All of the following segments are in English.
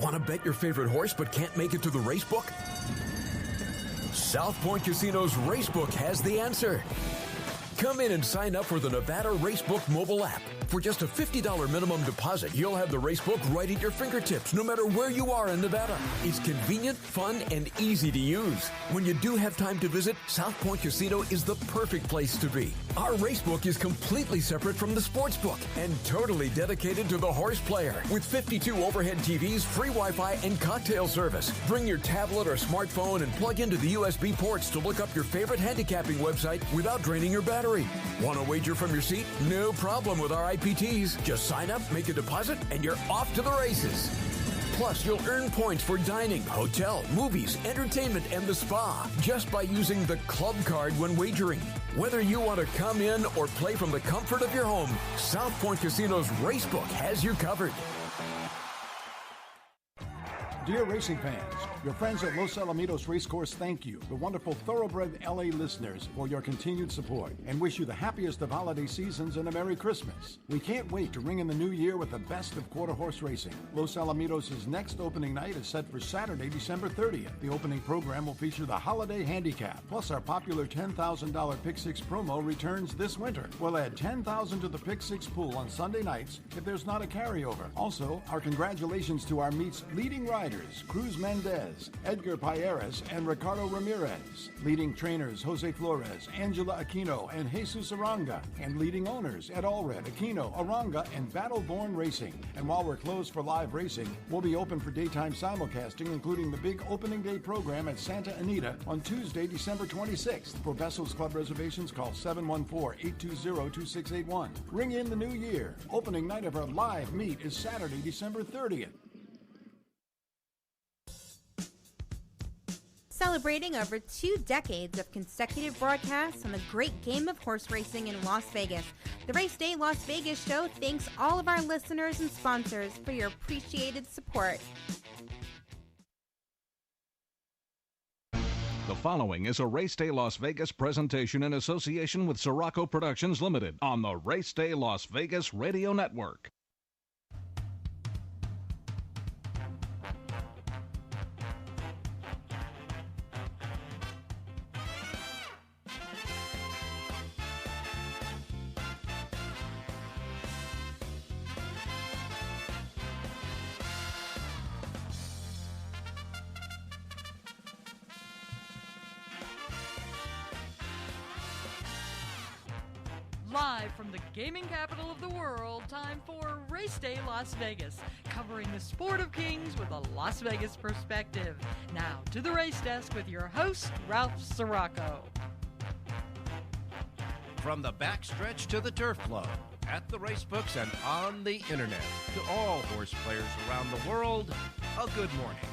Want to bet your favorite horse but can't make it to the racebook? South Point Casino's Racebook has the answer. Come in and sign up for the Nevada Racebook mobile app. For just a $50 minimum deposit, you'll have the Racebook right at your fingertips, no matter where you are in Nevada. It's convenient, fun, and easy to use. When you do have time to visit, South Point Casino is the perfect place to be. Our Racebook is completely separate from the sportsbook and totally dedicated to the horse player. With 52 overhead TVs, free Wi-Fi, and cocktail service. Bring your tablet or smartphone and plug into the USB ports to look up your favorite handicapping website without draining your battery. Want to wager from your seat? No problem with our IPTs. Just sign up, make a deposit, and you're off to the races. Plus, you'll earn points for dining, hotel, movies, entertainment, and the spa just by using the club card when wagering. Whether you want to come in or play from the comfort of your home, South Point Casino's Racebook has you covered. Dear racing fans, your friends at Los Alamitos Racecourse thank you, the wonderful Thoroughbred LA listeners, for your continued support and wish you the happiest of holiday seasons and a Merry Christmas. We can't wait to ring in the new year with the best of quarter horse racing. Los Alamitos' next opening night is set for Saturday, December 30th. The opening program will feature the Holiday Handicap, plus our popular $10,000 Pick Six promo returns this winter. We'll add $10,000 to the Pick Six pool on Sunday nights if there's not a carryover. Also, our congratulations to our meet's leading riders, Cruz Mendez, Edgar Payeras, and Ricardo Ramirez. Leading trainers Jose Flores, Angela Aquino, and Jesus Aranga. And leading owners Ed Allred, Aquino, Aranga, and Battleborn Racing. And while we're closed for live racing, we'll be open for daytime simulcasting, including the big opening day program at Santa Anita on Tuesday, December 26th. For Vessels Club reservations, call 714-820-2681. Ring in the new year. Opening night of our live meet is Saturday, December 30th. Celebrating over 2 decades of consecutive broadcasts on the great game of horse racing in Las Vegas, the Race Day Las Vegas show thanks all of our listeners and sponsors for your appreciated support. The following is a Race Day Las Vegas presentation in association with Siraco Productions Limited on the Race Day Las Vegas Radio Network. Live from the gaming capital of the world, time for Race Day Las Vegas, covering the sport of kings with a Las Vegas perspective. Now to the race desk with your host, Ralph Siraco. From the backstretch to the turf club, at the racebooks and on the internet, to all horse players around the world, a good morning.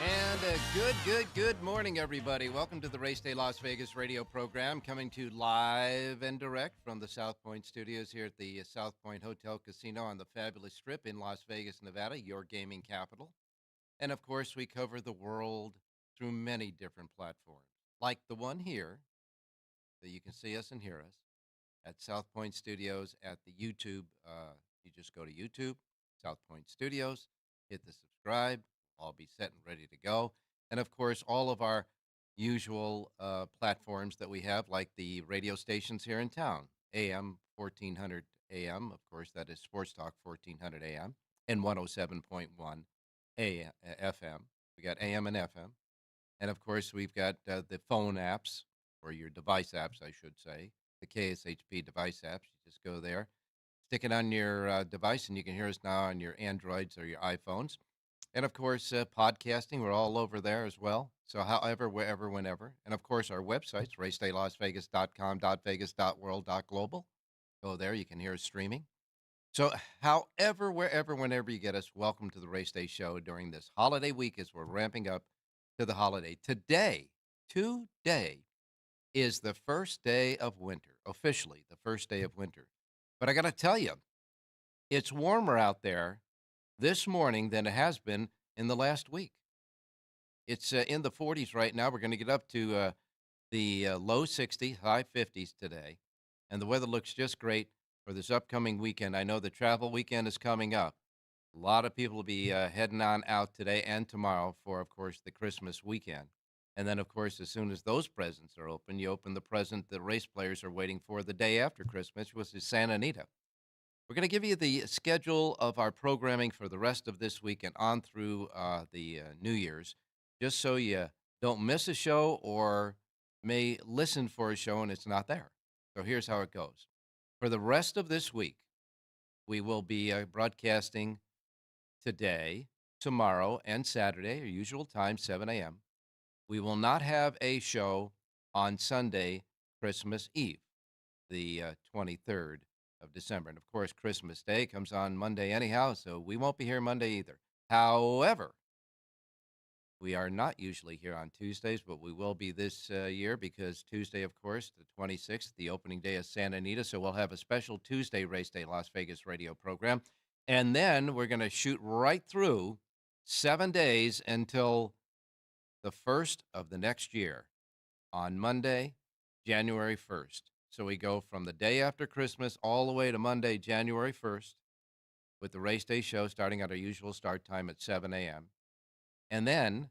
And a good morning, everybody. Welcome to the Race Day Las Vegas radio program, coming to you live and direct from the South Point studios here at the South Point Hotel Casino on the fabulous Strip in Las Vegas, Nevada, your gaming capital. And, of course, we cover the world through many different platforms, like the one here that you can see us and hear us at South Point Studios at the YouTube. You just go to YouTube, South Point Studios, hit the subscribe. I'll be set and ready to go. And, of course, all of our usual platforms that we have, like the radio stations here in town, AM 1400 AM. Of course, that is Sports Talk 1400 AM and 107.1 FM. We got AM and FM. And, of course, we've got the phone apps, or your device apps, I should say, the KSHP device apps. You just go there, stick it on your device, and you can hear us now on your Androids or your iPhones. And, of course, podcasting, we're all over there as well. So however, wherever, whenever. And, of course, our websites, racedaylasvegas.com, .vegas.world, .global. Go there. You can hear us streaming. So however, wherever, whenever you get us, welcome to the Race Day Show during this holiday week as we're ramping up to the holiday. Today is the first day of winter, officially the first day of winter. But I got to tell you, it's warmer out there this morning than it has been in the last week. It's in the 40s right now. We're going to get up to the low 60s, high 50s today. And the weather looks just great for this upcoming weekend. I know the travel weekend is coming up. A lot of people will be heading on out today and tomorrow for, of course, the Christmas weekend. And then, of course, as soon as those presents are open, you open the present the race players are waiting for the day after Christmas, which is Santa Anita. We're going to give you the schedule of our programming for the rest of this week and on through the New Year's, just so you don't miss a show or may listen for a show and it's not there. So here's how it goes. For the rest of this week, we will be broadcasting today, tomorrow, and Saturday, our usual time, 7 a.m. We will not have a show on Sunday, Christmas Eve, the 23rd of December. And of course, Christmas Day comes on Monday anyhow, so we won't be here Monday either. However, we are not usually here on Tuesdays, but we will be this year because Tuesday, of course, the 26th, the opening day of Santa Anita. So we'll have a special Tuesday Race Day Las Vegas radio program. And then we're going to shoot right through 7 days until the first of the next year on Monday, January 1st. So we go from the day after Christmas all the way to Monday, January 1st, with the Race Day show starting at our usual start time at 7 a.m. And then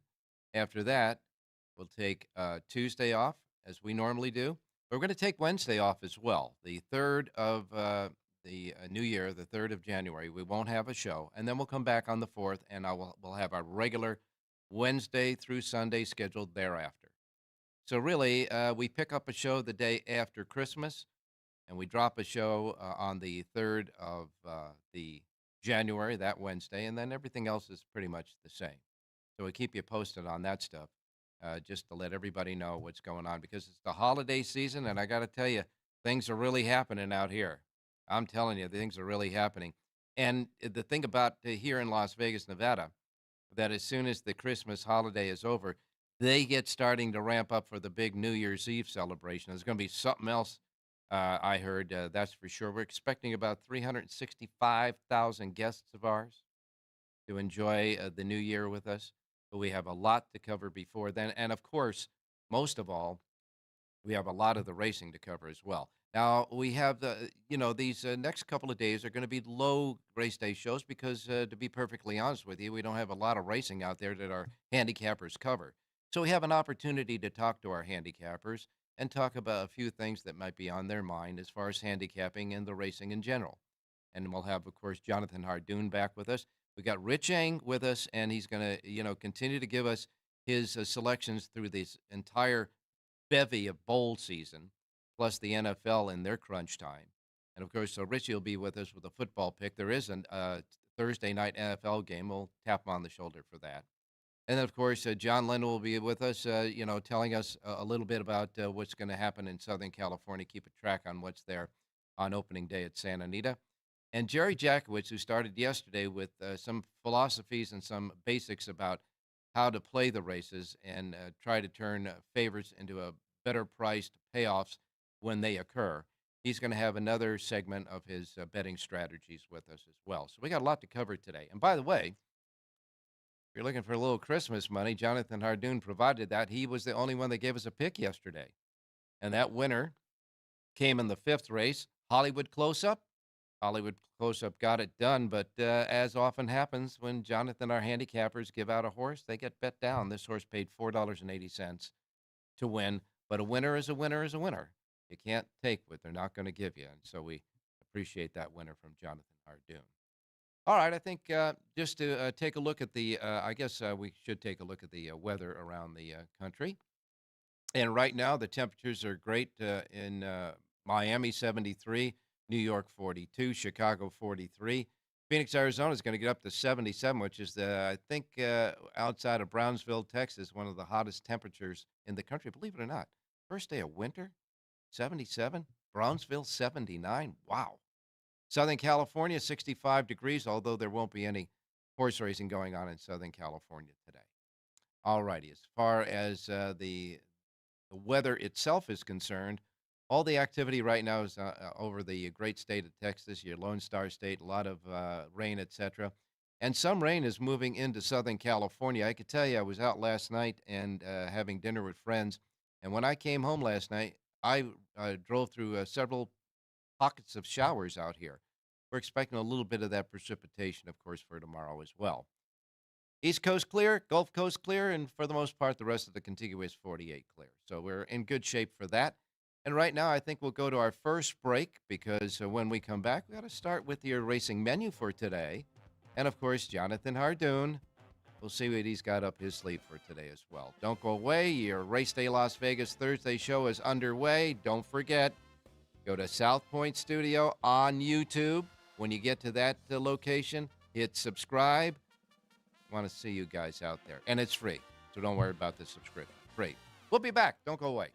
after that, we'll take Tuesday off, as we normally do. But we're going to take Wednesday off as well. The 3rd of the new year, the 3rd of January, we won't have a show. And then we'll come back on the 4th, and we'll have our regular Wednesday through Sunday scheduled thereafter. So really, we pick up a show the day after Christmas, and we drop a show on the 3rd of the January, that Wednesday, and then everything else is pretty much the same. So we keep you posted on that stuff, just to let everybody know what's going on, because it's the holiday season, and I got to tell you, things are really happening out here. I'm telling you, things are really happening. And the thing about here in Las Vegas, Nevada, that as soon as the Christmas holiday is over, they get starting to ramp up for the big New Year's Eve celebration. There's going to be something else, I heard, that's for sure. We're expecting about 365,000 guests of ours to enjoy the new year with us. But we have a lot to cover before then. And of course, most of all, we have a lot of the racing to cover as well. Now, we have these next couple of days are going to be low race day shows because, to be perfectly honest with you, we don't have a lot of racing out there that our handicappers cover. So we have an opportunity to talk to our handicappers and talk about a few things that might be on their mind as far as handicapping and the racing in general. And we'll have, of course, Jonathan Hardoon back with us. We got Rich Eng with us, and he's going to, continue to give us his selections through this entire bevy of bowl season, plus the NFL in their crunch time. And, of course, so Richie will be with us with a football pick. There is a Thursday night NFL game. We'll tap him on the shoulder for that. And then, of course, John Lennon will be with us, telling us a little bit about what's going to happen in Southern California, keep a track on what's there on opening day at Santa Anita. And Jerry Jackowitz, who started yesterday with some philosophies and some basics about how to play the races and try to turn favorites into a better priced payoffs when they occur. He's going to have another segment of his betting strategies with us as well. So we got a lot to cover today. And by the way, if you're looking for a little Christmas money, Jonathan Hardoon provided that. He was the only one that gave us a pick yesterday. And that winner came in the 5th race, Hollywood Close-Up. Hollywood Close-Up got it done, but as often happens when Jonathan, our handicappers, give out a horse, they get bet down. This horse paid $4.80 to win, but a winner is a winner is a winner. You can't take what they're not going to give you, and so we appreciate that winner from Jonathan Hardoon. All right, I think just to take a look at the, we should take a look at the weather around the country. And right now, the temperatures are great in Miami, 73, New York, 42, Chicago, 43. Phoenix, Arizona is going to get up to 77, which is, outside of Brownsville, Texas, one of the hottest temperatures in the country. Believe it or not, first day of winter, 77. Brownsville, 79. Wow. Southern California, 65 degrees, although there won't be any horse racing going on in Southern California today. All righty. As far as the weather itself is concerned, all the activity right now is over the great state of Texas, your Lone Star State, a lot of rain, etc. And some rain is moving into Southern California. I could tell you I was out last night and having dinner with friends. And when I came home last night, I drove through several pockets of showers out here. We're expecting a little bit of that precipitation, of course, for tomorrow as well. East Coast clear, Gulf Coast clear, and for the most part, the rest of the contiguous 48 clear. So we're in good shape for that. And right now, I think we'll go to our first break because when we come back, we got to start with your racing menu for today. And, of course, Jonathan Hardoon. We'll see what he's got up his sleeve for today as well. Don't go away. Your Race Day Las Vegas Thursday show is underway. Don't forget, go to South Point Studio on YouTube. When you get to that location, hit subscribe. Want to see you guys out there. And it's free, so don't worry about the subscription. Free. We'll be back. Don't go away.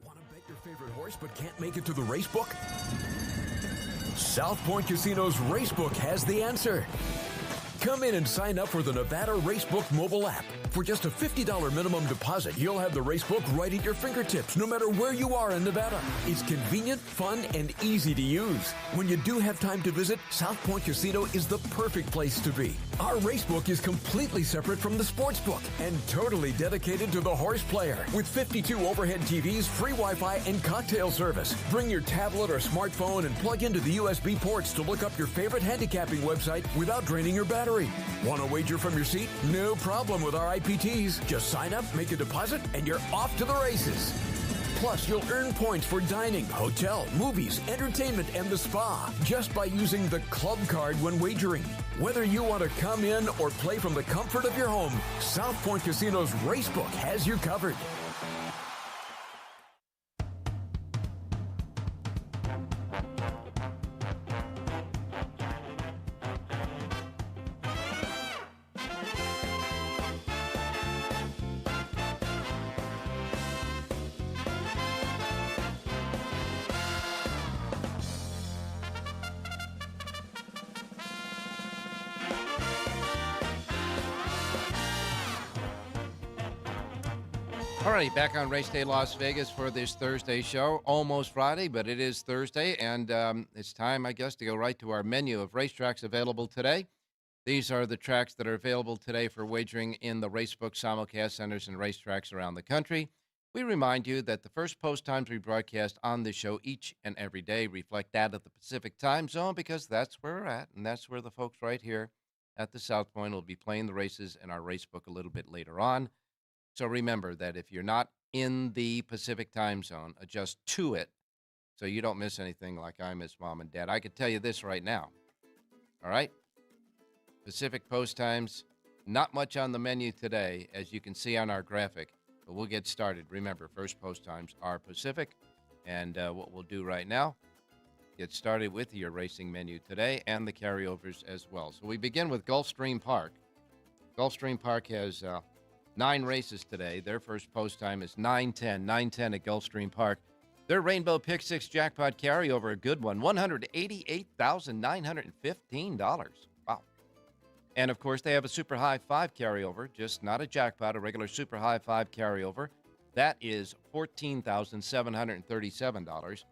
Want to bet your favorite horse but can't make it to the race book? South Point Casino's Racebook has the answer. Come in and sign up for the Nevada Racebook mobile app. For just a $50 minimum deposit, you'll have the Racebook right at your fingertips, no matter where you are in Nevada. It's convenient, fun, and easy to use. When you do have time to visit, South Point Casino is the perfect place to be. Our Racebook is completely separate from the sportsbook and totally dedicated to the horse player. With 52 overhead TVs, free Wi-Fi, and cocktail service. Bring your tablet or smartphone and plug into the USB ports to look up your favorite handicapping website without draining your battery. Want to wager from your seat? No problem with our IPTs. Just sign up, make a deposit, and you're off to the races. Plus, you'll earn points for dining, hotel, movies, entertainment, and the spa just by using the club card when wagering. Whether you want to come in or play from the comfort of your home, South Point Casino's Racebook has you covered. All right, back on Race Day Las Vegas for this Thursday show. Almost Friday, but it is Thursday, and it's time, I guess, to go right to our menu of racetracks available today. These are the tracks that are available today for wagering in the Racebook simulcast centers and racetracks around the country. We remind you that the first post times we broadcast on the show each and every day reflect that of the Pacific time zone because that's where we're at, and that's where the folks right here at the South Point will be playing the races in our Racebook a little bit later on. So remember that if you're not in the Pacific time zone, adjust to it so you don't miss anything like I miss Mom and Dad. I could tell you this right now. All right? Pacific post times, not much on the menu today, as you can see on our graphic, but we'll get started. Remember, first post times are Pacific, and what we'll do right now, get started with your racing menu today and the carryovers as well. So we begin with Gulfstream Park. Gulfstream Park has 9 races today. Their first post time is 9:10. 9:10 at Gulfstream Park. Their Rainbow Pick 6 jackpot carryover, a good one, $188,915. Wow. And, of course, they have a Super High 5 carryover, just not a jackpot, a regular Super High 5 carryover. That is $14,737.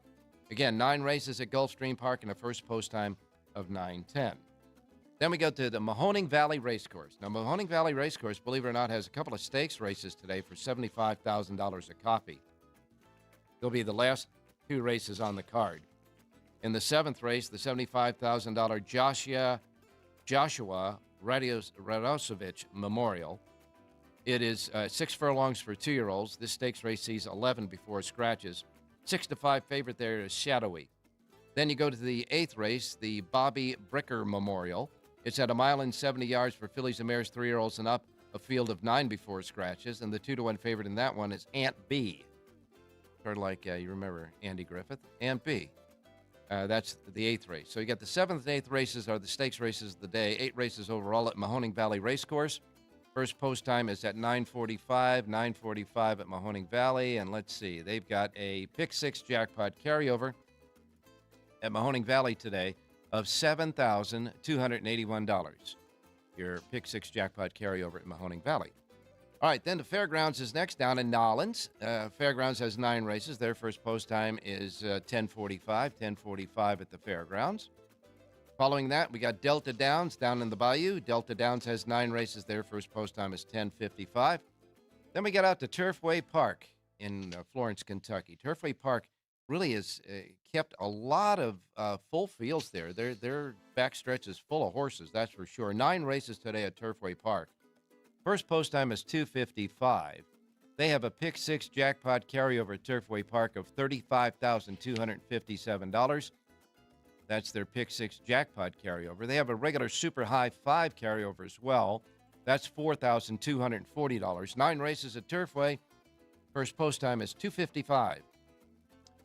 Again, 9 races at Gulfstream Park and a first post time of 9:10. Then we go to the Mahoning Valley Racecourse. Now, Mahoning Valley Racecourse, believe it or not, has a couple of stakes races today for $75,000 a copy. They'll be the last 2 races on the card. In the 7th race, the $75,000 Joshua Radosevich Memorial. It is 6 furlongs for 2-year-olds. This stakes race sees 11 before scratches. 6-5 favorite there is Shadowy. Then you go to the 8th race, the Bobby Bricker Memorial. It's at 1 mile and 70 yards for fillies and mares, 3-year-olds and up, a field of 9 before scratches. And the 2-1 favorite in that one is Aunt B. Sort of like, you remember Andy Griffith? Aunt B. That's the 8th race. So you got the 7th and 8th races are the stakes races of the day. 8 races overall at Mahoning Valley Racecourse. First post time is at 9:45 at Mahoning Valley. And let's see, they've got a Pick 6 jackpot carryover at Mahoning Valley today of $7,281. Your Pick 6 jackpot carryover at Mahoning Valley. All right, then the Fairgrounds is next down in Nolens. Fairgrounds has 9 races. Their first post time is 10:45 at the Fairgrounds. Following that, we got Delta Downs down in the Bayou. Delta Downs has 9 races there. First post time is 10:55. Then we got out to Turfway Park in Florence, Kentucky. Turfway Park really has kept a lot of full fields there. Their backstretch is full of horses, that's for sure. 9 races today at Turfway Park. First post time is 2:55. They have a pick 6 jackpot carryover at Turfway Park of $35,257. That's their pick 6 jackpot carryover. They have a regular super high 5 carryover as well. That's $4,240. 9 races at Turfway. First post time is 2:55.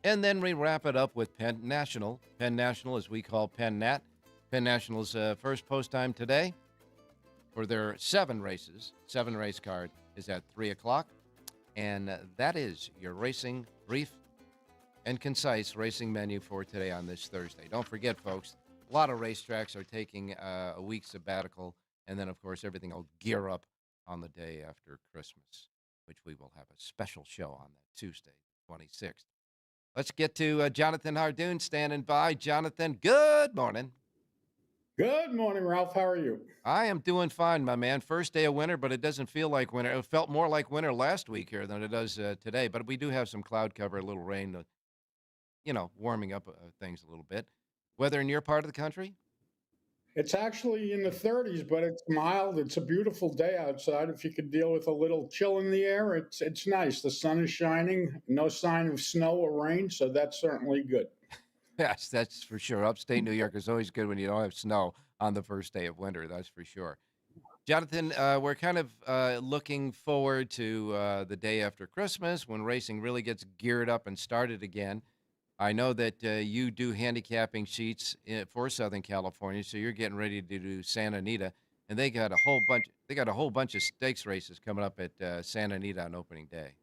And then we wrap it up with Penn National. Penn National, as we call Penn Nat. Penn National's first post time today for their 7 races. 7 race card is at 3 o'clock. And that is your racing brief and concise racing menu for today on this Thursday. Don't forget, folks, a lot of racetracks are taking a week sabbatical, and then, of course, everything will gear up on the day after Christmas, which we will have a special show on that Tuesday, 26th. Let's get to Jonathan Hardoon standing by. Jonathan, good morning. Good morning, Ralph. How are you? I am doing fine, my man. First day of winter, but it doesn't feel like winter. It felt more like winter last week here than it does today, but we do have some cloud cover, a little rain, warming up things a little bit. Weather in your part of the country? It's actually in the 30s, but it's mild. It's a beautiful day outside. If you could deal with a little chill in the air, it's nice. The sun is shining, no sign of snow or rain, so that's certainly good. Yes, that's for sure. Upstate New York is always good when you don't have snow on the first day of winter, that's for sure. Jonathan, we're kind of looking forward to the day after Christmas when racing really gets geared up and started again. I know that you do handicapping sheets for Southern California, so you're getting ready to do Santa Anita, and they got a whole bunch of stakes races coming up at Santa Anita on opening day.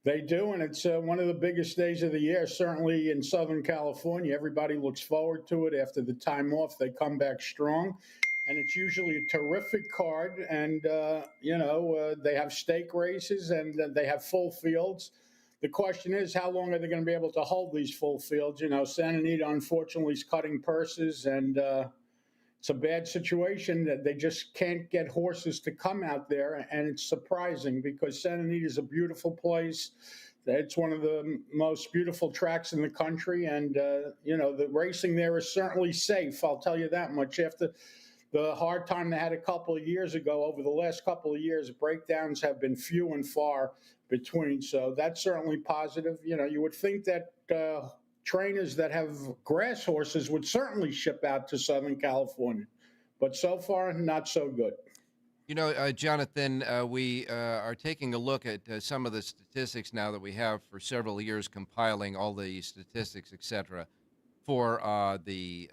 They do, and it's one of the biggest days of the year, certainly in Southern California. Everybody looks forward to it. After the time off, they come back strong, and it's usually a terrific card, and, they have stake races, and they have full fields. The question is, how long are they going to be able to hold these full fields? Santa Anita, unfortunately, is cutting purses, and it's a bad situation that they just can't get horses to come out there. And it's surprising because Santa Anita is a beautiful place. It's one of the most beautiful tracks in the country. And, the racing there is certainly safe. I'll tell you that much. After the hard time they had a couple of years ago, over the last couple of years, breakdowns have been few and far between. So that's certainly positive. You would think that trainers that have grass horses would certainly ship out to Southern California, but so far, not so good. Jonathan, we are taking a look at some of the statistics now that we have for several years, compiling all the statistics, et cetera, for the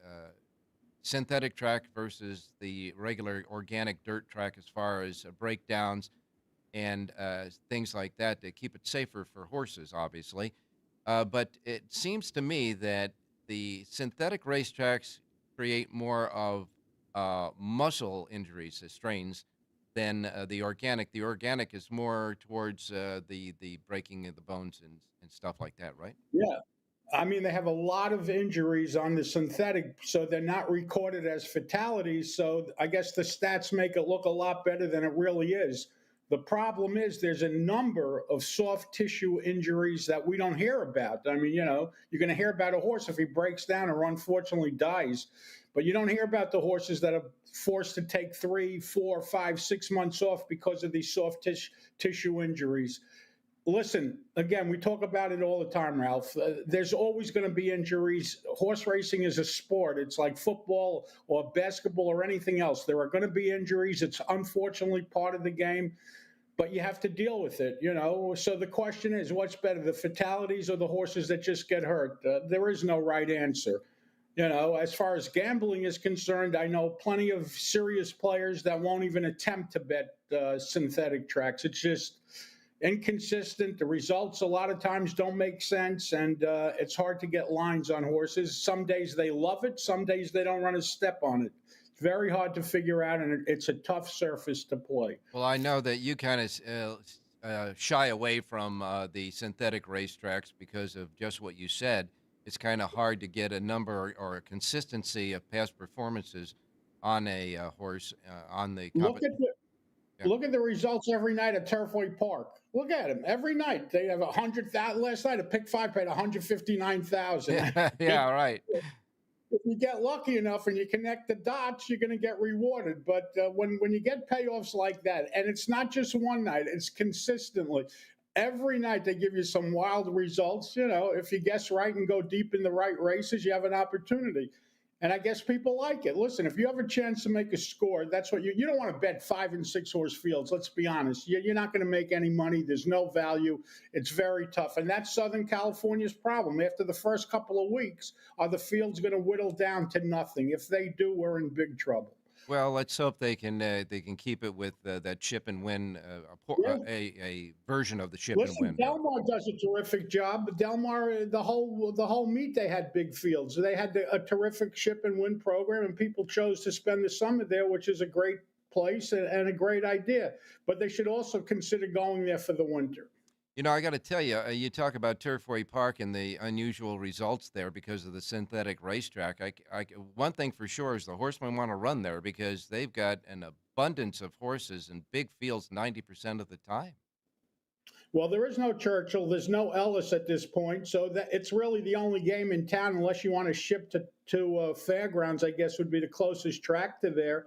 synthetic track versus the regular organic dirt track as far as breakdowns and things like that to keep it safer for horses, obviously. But it seems to me that the synthetic racetracks create more of muscle injuries, strains, than the organic. The organic is more towards the breaking of the bones and stuff like that, right? Yeah. I mean, they have a lot of injuries on the synthetic, so they're not recorded as fatalities. So I guess the stats make it look a lot better than it really is. The problem is there's a number of soft tissue injuries that we don't hear about. I mean, you're going to hear about a horse if he breaks down or unfortunately dies, but you don't hear about the horses that are forced to take 3, 4, 5, 6 months off because of these soft tissue injuries. Listen, again, we talk about it all the time, Ralph. There's always going to be injuries. Horse racing is a sport. It's like football or basketball or anything else. There are going to be injuries. It's unfortunately part of the game, but you have to deal with it, So the question is, what's better, the fatalities or the horses that just get hurt? There is no right answer. As far as gambling is concerned, I know plenty of serious players that won't even attempt to bet synthetic tracks. It's just inconsistent. The results a lot of times don't make sense, and it's hard to get lines on horses. Some days they love it. Some days they don't run a step on it. It's very hard to figure out, and it's a tough surface to play. Well, I know that you kind of shy away from the synthetic racetracks because of just what you said. it's kind of hard to get a number or a consistency of past performances on a horse on the Look at the Yeah. Look at the results every night at Turfway Park. Look at them every night. They have 100,000. Last night, a pick five paid 159,000. Yeah, right. If you get lucky enough and you connect the dots, you're going to get rewarded. But when you get payoffs like that, and it's not just one night, it's consistently. Every night they give you some wild results. You know, if you guess right and go deep in the right races, you have an opportunity. And I guess people like it. Listen, if you have a chance to make a score, that's what you don't want to bet 5 and 6 horse fields. Let's be honest. You're not going to make any money. There's no value. It's very tough. And that's Southern California's problem. After the first couple of weeks, are the fields going to whittle down to nothing? If they do, we're in big trouble. Well, let's hope they can keep it with that chip and win, a version of the chip and Listen, win. Delmar does a terrific job. Delmar, the whole meet, they had big fields. They had a terrific ship and win program, and people chose to spend the summer there, which is a great place and a great idea. But they should also consider going there for the winter. You know, I got to tell you, you talk about Turfway Park and the unusual results there because of the synthetic racetrack. One thing for sure is the horsemen want to run there because they've got an abundance of horses and big fields 90% of the time. Well, there is no Churchill. There's no Ellis at this point, so that it's really the only game in town, unless you want to ship to Fairgrounds. I guess would be the closest track to there.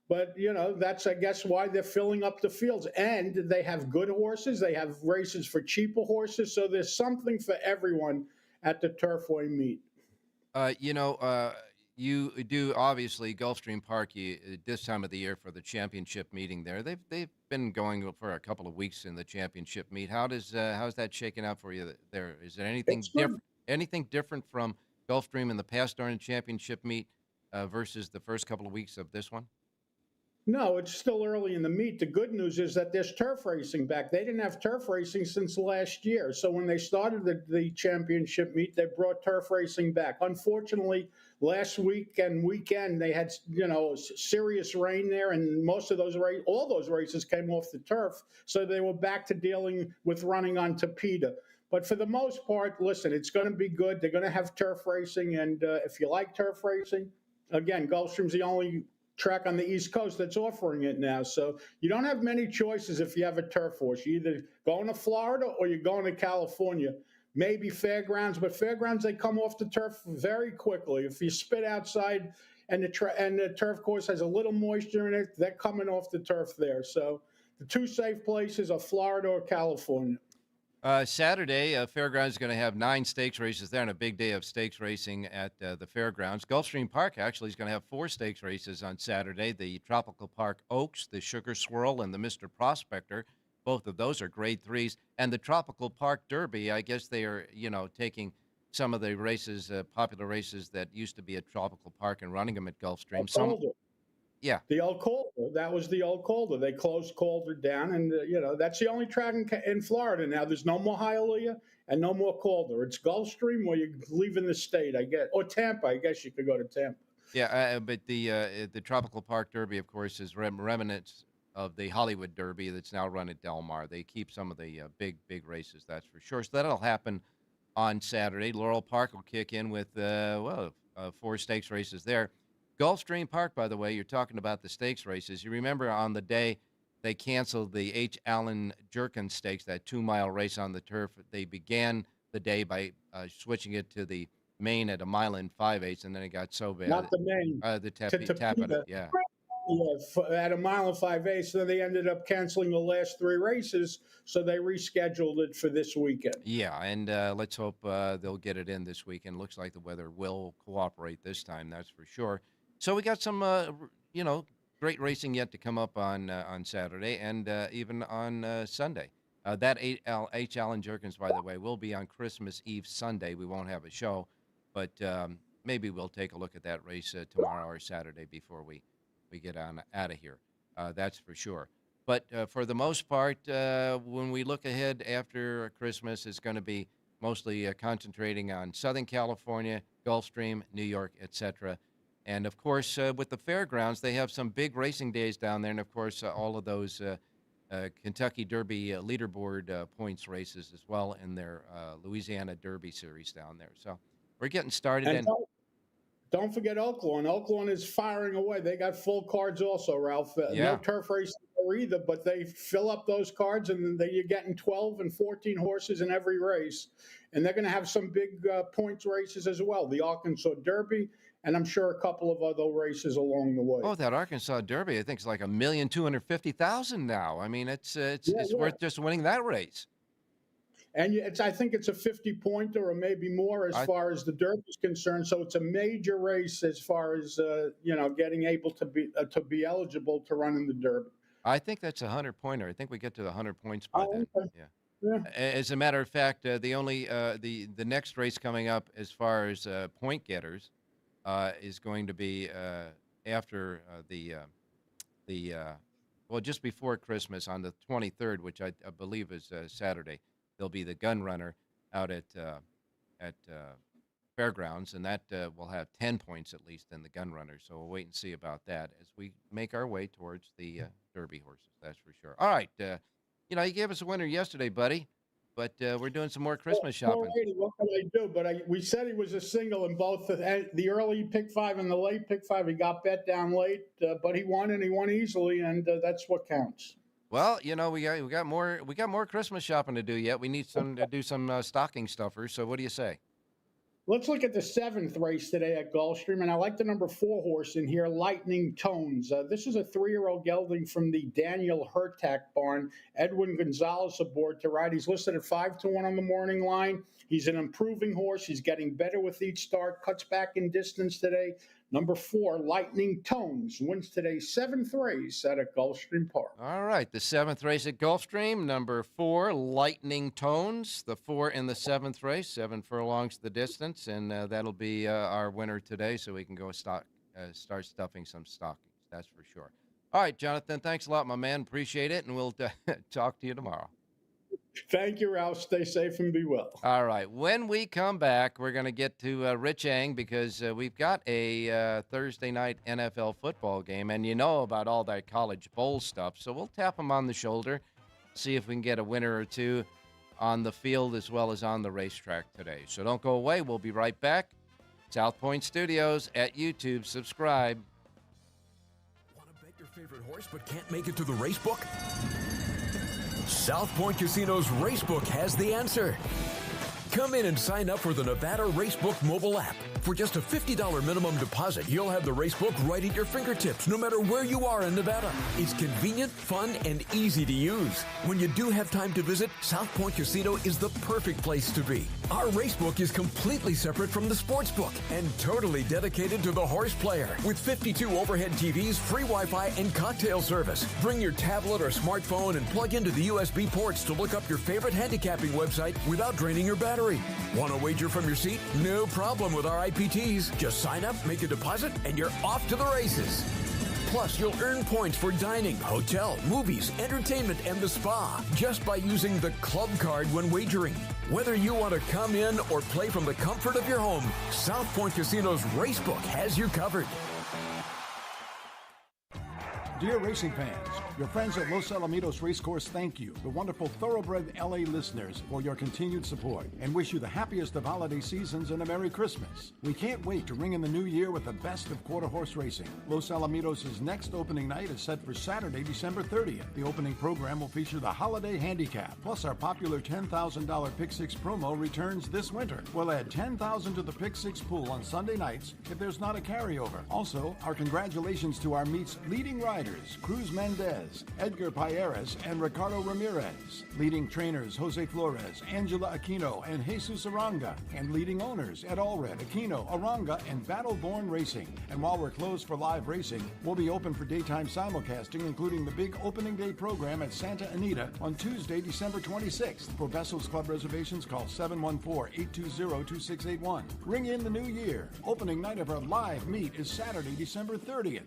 But, you know, that's, I guess, why they're filling up the fields. And they have good horses. They have races for cheaper horses. So there's something for everyone at the Turfway meet. You do, obviously, Gulfstream Park this time of the year for the championship meeting there. They've been going for a couple of weeks in the championship meet. How's that shaking out for you there? Is there anything different from Gulfstream in the past during the championship meet versus the first couple of weeks of this one? No, it's still early in the meet. The good news is that there's turf racing back. They didn't have turf racing since last year. So when they started the championship meet, they brought turf racing back. Unfortunately, last week and weekend, they had, serious rain there, and all those races came off the turf. So they were back to dealing with running on Tapeta. But for the most part, listen, it's going to be good. They're going to have turf racing. And if you like turf racing, again, Gulfstream's the only track on the East Coast that's offering it now. So you don't have many choices if you have a turf horse. You're either going to Florida or you're going to California. Maybe Fairgrounds, but Fairgrounds, they come off the turf very quickly. If you spit outside and the turf course has a little moisture in it, they're coming off the turf there. So the two safe places are Florida or California. Saturday, Fairgrounds is going to have 9 stakes races there and a big day of stakes racing at the Fairgrounds. Gulfstream Park actually is going to have 4 stakes races on Saturday. The Tropical Park Oaks, the Sugar Swirl, and the Mr. Prospector. Both of those are grade 3s. And the Tropical Park Derby, I guess they are, Oh, taking some of the races, popular races that used to be at Tropical Park and running them at Gulfstream. Yeah. The old Calder. That was the old Calder. They closed Calder down, and, that's the only track in Florida now. There's no more Hialeah and no more Calder. It's Gulfstream where you're leaving the state, I guess. Or Tampa. I guess you could go to Tampa. Yeah, but the Tropical Park Derby, of course, is remnants of the Hollywood Derby that's now run at Del Mar. They keep some of the big races, that's for sure. So that'll happen on Saturday. Laurel Park will kick in with, 4 stakes races there. Gulfstream Park, by the way, you're talking about the stakes races. You remember on the day they canceled the H. Allen Jerkins Stakes, that 2-mile race on the turf. They began the day by switching it to the main at 1 mile and 5/8, and then it got so bad. Not the main. The Tapeta, yeah. Yeah, at 1 mile and 5/8. So they ended up canceling the last 3 races, so they rescheduled it for this weekend. Yeah, and let's hope they'll get it in this weekend. Looks like the weather will cooperate this time, that's for sure. So we got some, great racing yet to come up on Saturday and even on Sunday. That H. Allen Jerkins, by the way, will be on Christmas Eve Sunday. We won't have a show, but maybe we'll take a look at that race tomorrow or Saturday before we get on out of here. That's for sure. But for the most part, when we look ahead after Christmas, it's going to be mostly concentrating on Southern California, Gulfstream, New York, etc. And, of course, with the Fairgrounds, they have some big racing days down there. And, of course, all of those Kentucky Derby leaderboard points races as well in their Louisiana Derby series down there. So We're getting started. And don't forget Oakland. Oakland is firing away. They got full cards also, Ralph. No turf racing there either, but they fill up those cards, and then you're getting 12 and 14 horses in every race. And they're going to have some big points races as well. The Arkansas Derby, and I'm sure a couple of other races along the way. Oh, that Arkansas Derby, I think it's like $1,250,000 now. I mean, it's worth just winning that race. And I think it's a 50-pointer or maybe more as far as the Derby is concerned. So it's a major race as far as getting able to be eligible to run in the Derby. I think that's a 100-pointer. I think we get to the 100 points by then. Okay. Yeah. As a matter of fact, the next race coming up as far as point getters is going to be after just before Christmas on the 23rd, which I believe is Saturday. There'll be the gun runner out at Fairgrounds, and that will have 10 points at least in the gun runner. So we'll wait and see about that as we make our way towards the Derby horses. That's for sure. All right, you gave us a winner yesterday, buddy, but we're doing some more Christmas shopping. What can I do? But we said he was a single in both the early pick 5 and the late pick 5. He got bet down late, but he won, and he won easily, and that's what counts. Well, we got more Christmas shopping to do yet. We need to do some stocking stuffers. So what do you say? Let's look at the 7th race today at Gulfstream, and I like the number 4 horse in here, Lightning Tones. This is a 3-year-old gelding from the Daniel Hertak barn. Edwin Gonzalez aboard to ride. He's listed at 5-1 on the morning line. He's an improving horse. He's getting better with each start. Cuts back in distance today. Number 4, Lightning Tones, wins today's 7th race at Gulfstream Park. All right, the 7th race at Gulfstream, number 4, Lightning Tones, the 4 in the 7th race, 7 furlongs the distance, and that'll be our winner today, so we can go start stuffing some stockings, that's for sure. All right, Jonathan, thanks a lot, my man. Appreciate it, and we'll talk to you tomorrow. Thank you, Ralph. Stay safe and be well. All right. When we come back, we're going to get to Rich Eng because we've got a Thursday night NFL football game, and you know about all that college bowl stuff. So we'll tap him on the shoulder, see if we can get a winner or two on the field as well as on the racetrack today. So don't go away. We'll be right back. South Point Studios at YouTube. Subscribe. Want to bet your favorite horse but can't make it to the race book? South Point Casino's Racebook has the answer. Come in and sign up for the Nevada Racebook mobile app. For just a $50 minimum deposit, you'll have the Racebook right at your fingertips, no matter where you are in Nevada. It's convenient, fun, and easy to use. When you do have time to visit, South Point Casino is the perfect place to be. Our Racebook is completely separate from the sportsbook and totally dedicated to the horse player. With 52 overhead TVs, free Wi-Fi, and cocktail service. Bring your tablet or smartphone and plug into the USB ports to look up your favorite handicapping website without draining your battery. Want to wager from your seat? No problem with our IPTs. Just sign up, make a deposit, and you're off to the races. Plus, you'll earn points for dining, hotel, movies, entertainment, and the spa just by using the club card when wagering. Whether you want to come in or play from the comfort of your home, South Point Casino's Racebook has you covered. Dear racing fans, your friends at Los Alamitos Racecourse thank you, the wonderful thoroughbred LA listeners, for your continued support and wish you the happiest of holiday seasons and a Merry Christmas. We can't wait to ring in the new year with the best of quarter horse racing. Los Alamitos' next opening night is set for Saturday, December 30th. The opening program will feature the Holiday Handicap, plus our popular $10,000 Pick 6 promo returns this winter. We'll add $10,000 to the Pick 6 pool on Sunday nights if there's not a carryover. Also, our congratulations to our meet's leading riders, Cruz Mendez, Edgar Payeras, and Ricardo Ramirez. Leading trainers Jose Flores, Angela Aquino, and Jesus Aranga. And leading owners Ed Allred, Aquino, Aranga, and Battleborn Racing. And while we're closed for live racing, we'll be open for daytime simulcasting, including the big opening day program at Santa Anita on Tuesday, December 26th. For Vessels Club reservations, call 714-820-2681. Ring in the new year. Opening night of our live meet is Saturday, December 30th.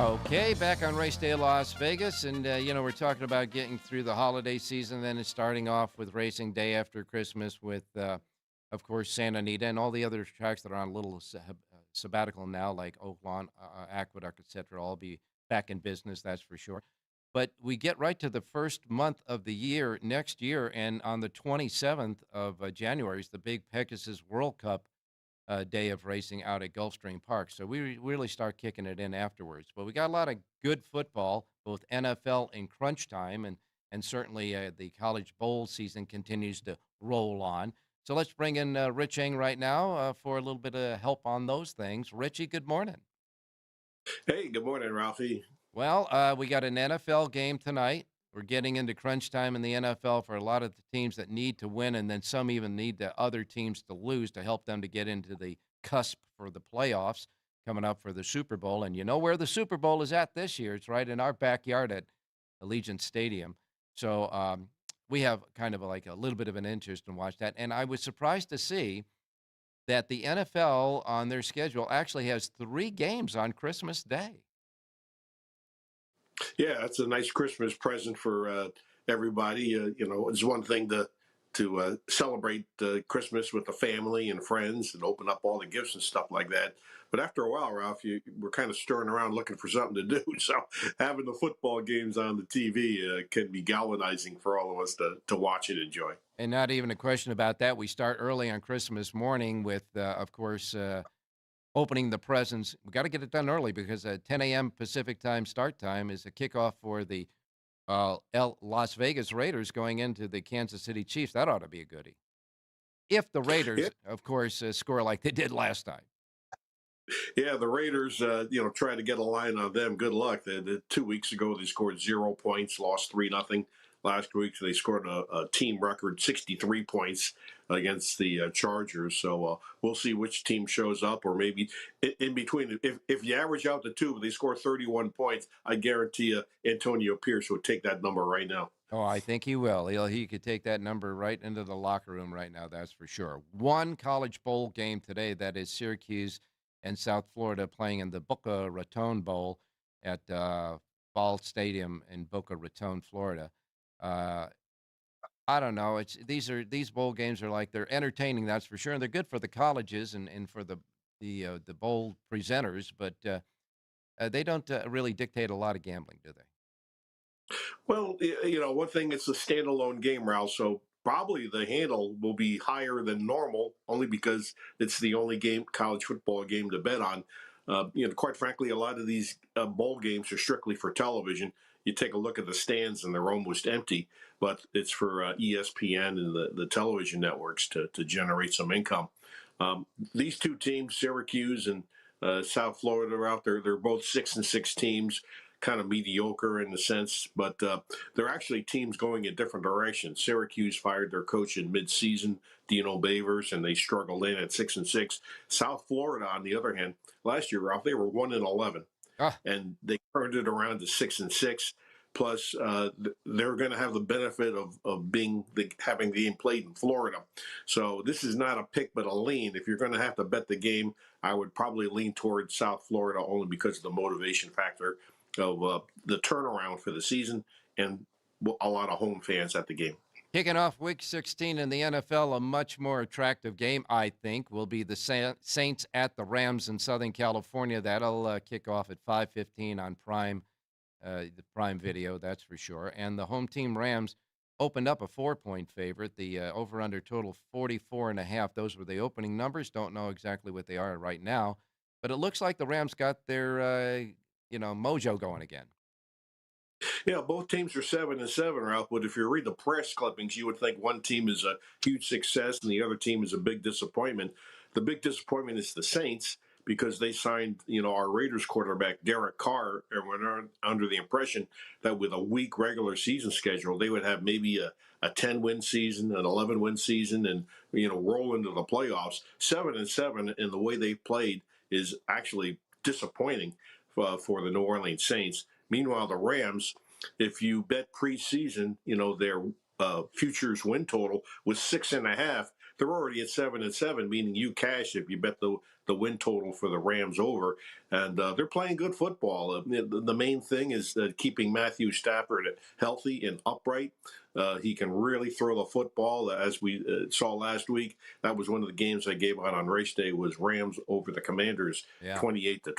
Okay, back on Race Day Las Vegas, and we're talking about getting through the holiday season. Then it's starting off with racing day after Christmas, with, of course, Santa Anita and all the other tracks that are on a little sabbatical now, like Oaklawn, Aqueduct, etc. All be back in business, that's for sure. But we get right to the first month of the year next year, and on the 27th of January is the big Pegasus World Cup day of racing out at Gulfstream Park. So we really start kicking it in afterwards. But we got a lot of good football, both NFL and crunch time, and certainly the college bowl season continues to roll on. So let's bring in Rich Eng right now for a little bit of help on those things. Richie, good morning. Hey, good morning, Ralphie. Well, we got an NFL game tonight. We're getting into crunch time in the NFL for a lot of the teams that need to win, and then some even need the other teams to lose to help them to get into the cusp for the playoffs coming up for the Super Bowl. And you know where the Super Bowl is at this year. It's right in our backyard at Allegiant Stadium. So we have kind of like a little bit of an interest in watch that. And I was surprised to see that the NFL on their schedule actually has 3 games on Christmas Day. Yeah, that's a nice Christmas present for everybody. It's one thing to celebrate Christmas with the family and friends and open up all the gifts and stuff like that. But after a while, Ralph, we're kind of stirring around looking for something to do. So having the football games on the TV can be galvanizing for all of us to watch and enjoy. And not even a question about that. We start early on Christmas morning with, of course, opening the presents. We got to get it done early because 10 a.m. Pacific time start time is a kickoff for the Las Vegas Raiders going into the Kansas City Chiefs. That ought to be a goodie. If the Raiders, of course, score like they did last time. Yeah, the Raiders, try to get a line on them. Good luck. 2 weeks ago, they scored 0 points, lost 3-0. Last week, they scored a team record 63 points against the Chargers. So we'll see which team shows up, or maybe in between. If you average out the two, they score 31 points, I guarantee you Antonio Pierce would take that number right now. Oh, I think he will. He could take that number right into the locker room right now, that's for sure. One college bowl game today, that is Syracuse and South Florida playing in the Boca Raton Bowl at Ball Stadium in Boca Raton, Florida. I don't know. These bowl games are like, they're entertaining, that's for sure, and they're good for the colleges and for the bowl presenters, but they don't really dictate a lot of gambling, do they? Well, one thing, it's a standalone game, Ralph, so probably the handle will be higher than normal only because it's the only college football game to bet on. Quite frankly, a lot of these bowl games are strictly for television. You take a look at the stands and they're almost empty, but it's for ESPN and the television networks to generate some income. These two teams, Syracuse and South Florida, are out there. They're both 6-6 teams, kind of mediocre in the sense, but they're actually teams going in different directions. Syracuse fired their coach in midseason, Dino Babers, and they struggled in at 6-6. South Florida, on the other hand, last year, Ralph, they were 1-11, and they turned it around to 6-6. Plus, they're going to have the benefit of having the game played in Florida. So this is not a pick, but a lean. If you're going to have to bet the game, I would probably lean toward South Florida only because of the motivation factor of the turnaround for the season and a lot of home fans at the game. Kicking off Week 16 in the NFL, a much more attractive game, I think, will be the Saints at the Rams in Southern California. That'll kick off at 5:15 on the Prime Video, that's for sure. And the home team Rams opened up a 4-point favorite. The over-under total 44.5. Those were the opening numbers. Don't know exactly what they are right now, but it looks like the Rams got their mojo going again. Yeah, both teams are 7-7, Ralph. But if you read the press clippings, you would think one team is a huge success and the other team is a big disappointment. The big disappointment is the Saints because they signed, our Raiders quarterback Derek Carr, and were under the impression that with a weak regular season schedule, they would have maybe a 10-win season, an 11-win season, and roll into the playoffs. 7-7, and the way they played is actually disappointing for the New Orleans Saints. Meanwhile, the Rams, if you bet preseason, their futures win total was 6.5. they're already at 7-7, meaning you cash if you bet the win total for the Rams over. And they're playing good football. The main thing is keeping Matthew Stafford healthy and upright. He can really throw the football, as we saw last week. That was one of the games I gave out on race day, was Rams over the Commanders, 28-20.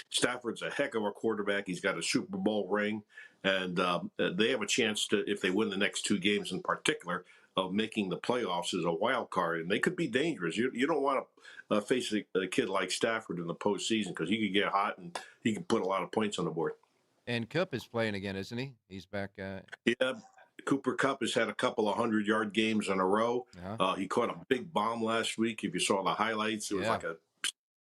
Stafford's a heck of a quarterback. He's got a Super Bowl ring, and they have a chance to, if they win the next two games in particular, of making the playoffs as a wild card, and they could be dangerous. You don't want to face a kid like Stafford in the postseason, because he could get hot and he can put a lot of points on the board. And Kupp is playing again, isn't he? He's back. Yeah, Cooper Kupp has had a couple of 100-yard games in a row. He caught a big bomb last week. If you saw the highlights, it was like a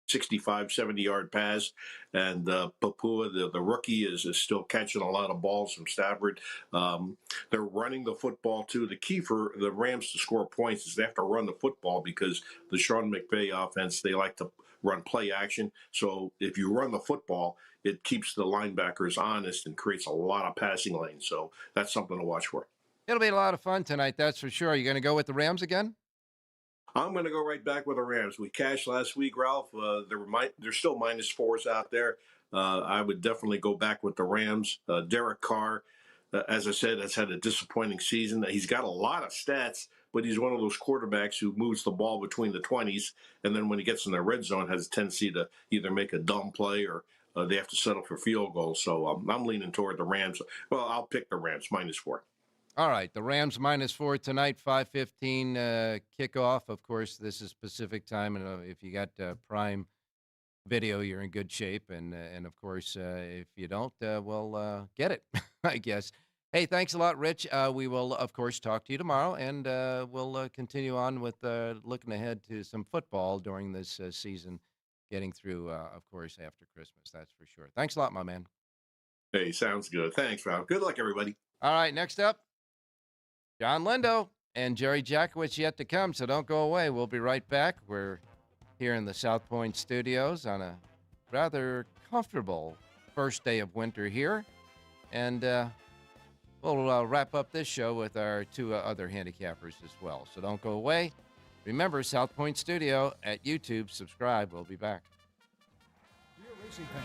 65, 70-yard pass. And Papua, the rookie, is still catching a lot of balls from Stafford. They're running the football, too. The key for the Rams to score points is they have to run the football, because the Sean McVay offense, they like to run play action. So if you run the football, it keeps the linebackers honest and creates a lot of passing lanes. So that's something to watch for. It'll be a lot of fun tonight, that's for sure. Are you going to go with the Rams again? I'm going to go right back with the Rams. We cashed last week, Ralph. There's still -4s out there. I would definitely go back with the Rams. Derek Carr, as I said, has had a disappointing season. He's got a lot of stats, but he's one of those quarterbacks who moves the ball between the 20s, and then when he gets in the red zone, has a tendency to either make a dumb play or they have to settle for field goals. So I'm leaning toward the Rams. Well, I'll pick the Rams, -4. All right, the Rams -4 tonight, 5:15 kickoff. Of course, this is Pacific time, and if you got Prime Video, you're in good shape. And of course, if you don't, well, get it, I guess. Hey, thanks a lot, Rich. We will, of course, talk to you tomorrow, and we'll continue on with looking ahead to some football during this season, getting through, of course, after Christmas. That's for sure. Thanks a lot, my man. Hey, sounds good. Thanks, Rob. Good luck, everybody. All right, next up, John Lindo and Jerry Jackowitz yet to come, so don't go away. We'll be right back. We're here in the South Point studios on a rather comfortable first day of winter here, and we'll wrap up this show with our two other handicappers as well. So don't go away. Remember, South Point Studio at YouTube. Subscribe. We'll be back. Racing fans,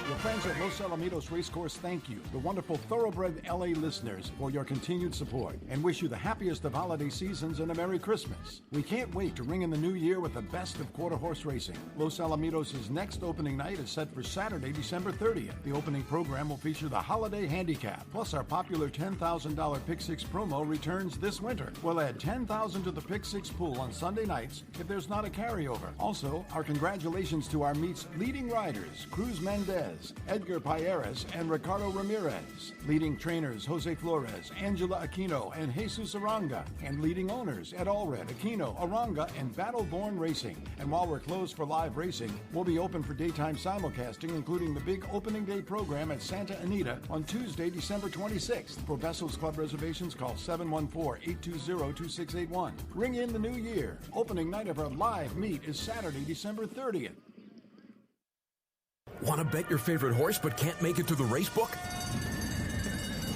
your friends at Los Alamitos Racecourse thank you, the wonderful thoroughbred LA listeners, for your continued support and wish you the happiest of holiday seasons and a Merry Christmas. We can't wait to ring in the new year with the best of quarter horse racing. Los Alamitos' next opening night is set for Saturday, December 30th. The opening program will feature the Holiday Handicap, plus our popular $10,000 Pick Six promo returns this winter. We'll add $10,000 to the Pick Six pool on Sunday nights if there's not a carryover. Also, our congratulations to our meet's leading riders, Cruz Mendez, Edgar Payeras, and Ricardo Ramirez. Leading trainers Jose Flores, Angela Aquino, and Jesus Aranga. And leading owners Ed Allred, Aquino, Aranga, and Battleborn Racing. And while we're closed for live racing, we'll be open for daytime simulcasting, including the big opening day program at Santa Anita on Tuesday, December 26th. For Vessels Club reservations, call 714-820-2681. Ring in the new year. Opening night of our live meet is Saturday, December 30th. Want to bet your favorite horse but can't make it to the racebook?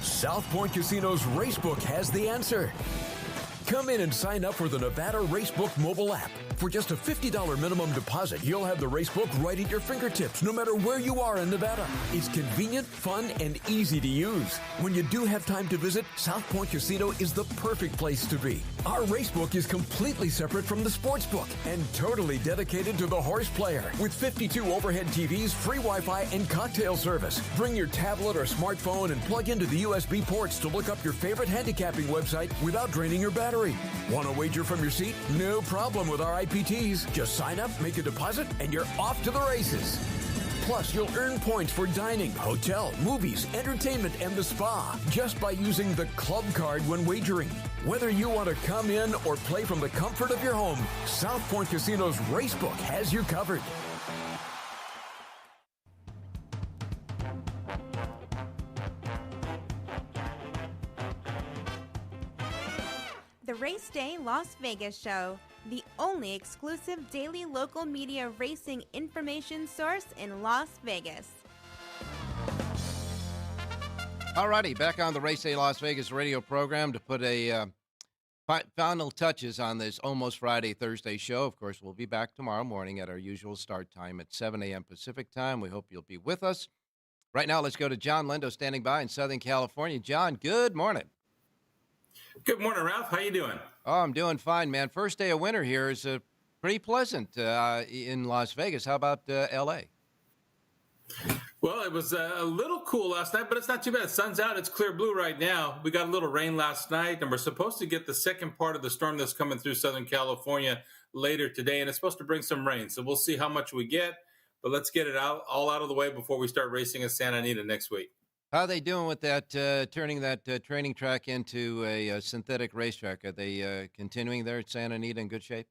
South Point Casino's Racebook has the answer. Come in and sign up for the Nevada Racebook mobile app. For just a $50 minimum deposit, you'll have the Racebook right at your fingertips, no matter where you are in Nevada. It's convenient, fun, and easy to use. When you do have time to visit, South Point Casino is the perfect place to be. Our Racebook is completely separate from the sportsbook and totally dedicated to the horse player. With 52 overhead TVs, free Wi-Fi, and cocktail service. Bring your tablet or smartphone and plug into the USB ports to look up your favorite handicapping website without draining your battery. Want to wager from your seat? No problem with our IPTs. Just sign up, make a deposit, and you're off to the races. Plus, you'll earn points for dining, hotel, movies, entertainment, and the spa just by using the club card when wagering. Whether you want to come in or play from the comfort of your home, South Point Casino's Racebook has you covered. The Race Day Las Vegas Show, the only exclusive daily local media racing information source in Las Vegas. All righty, back on the Race Day Las Vegas radio program to put a Final touches on this almost Friday, Thursday show. Of course, we'll be back tomorrow morning at our usual start time at 7 a.m. Pacific time. We hope you'll be with us. Right now, let's go to John Lindo standing by in Southern California. John, good morning. Good morning, Ralph. How you doing? Oh, I'm doing fine, man. First day of winter here is pretty pleasant in Las Vegas. How about L.A.? Well, it was a little cool last night, but it's not too bad. Sun's out. It's clear blue right now. We got a little rain last night, and we're supposed to get the second part of the storm that's coming through Southern California later today, and it's supposed to bring some rain. So we'll see how much we get, but let's get it all out of the way before we start racing in Santa Anita next week. How are they doing with that, turning that training track into a synthetic racetrack? Are they continuing there at Santa Anita in good shape?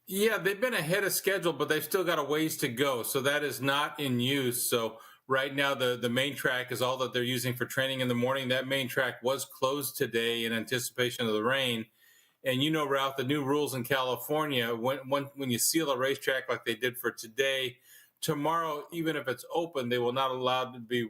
Yeah, they've been ahead of schedule, but they've still got a ways to go. So that is not in use. So right now, the main track is all that they're using for training in the morning. That main track was closed today in anticipation of the rain. And you know, Ralph, the new rules in California, when you seal a racetrack like they did for today, tomorrow, even if it's open, they will not allow to be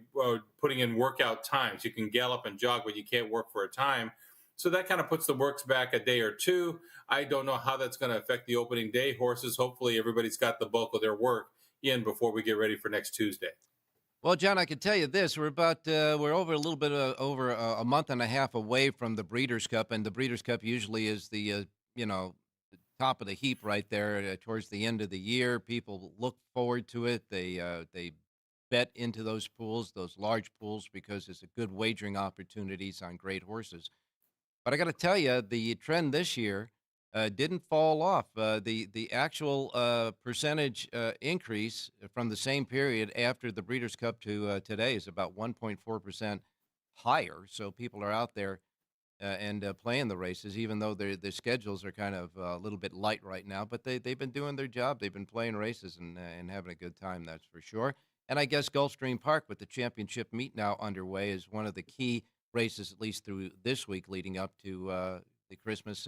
putting in workout times. You can gallop and jog, but you can't work for a time. So that kind of puts the works back a day or two. I don't know how that's going to affect the opening day. Horses, hopefully everybody's got the bulk of their work in before we get ready for next Tuesday. Well, John, I can tell you this: we're over a little bit over a month and a half away from the Breeders' Cup, and the Breeders' Cup usually is the the top of the heap right there towards the end of the year. People look forward to it. They bet into those pools, those large pools, because it's a good wagering opportunities on great horses. But I got to tell you, the trend this year didn't fall off. The actual percentage increase from the same period after the Breeders' Cup to today is about 1.4% higher. So people are out there and playing the races, even though their schedules are kind of a little bit light right now. But they've been doing their job. They've been playing races and having a good time, that's for sure. And I guess Gulfstream Park, with the championship meet now underway, is one of the key races, at least through this week leading up to the Christmas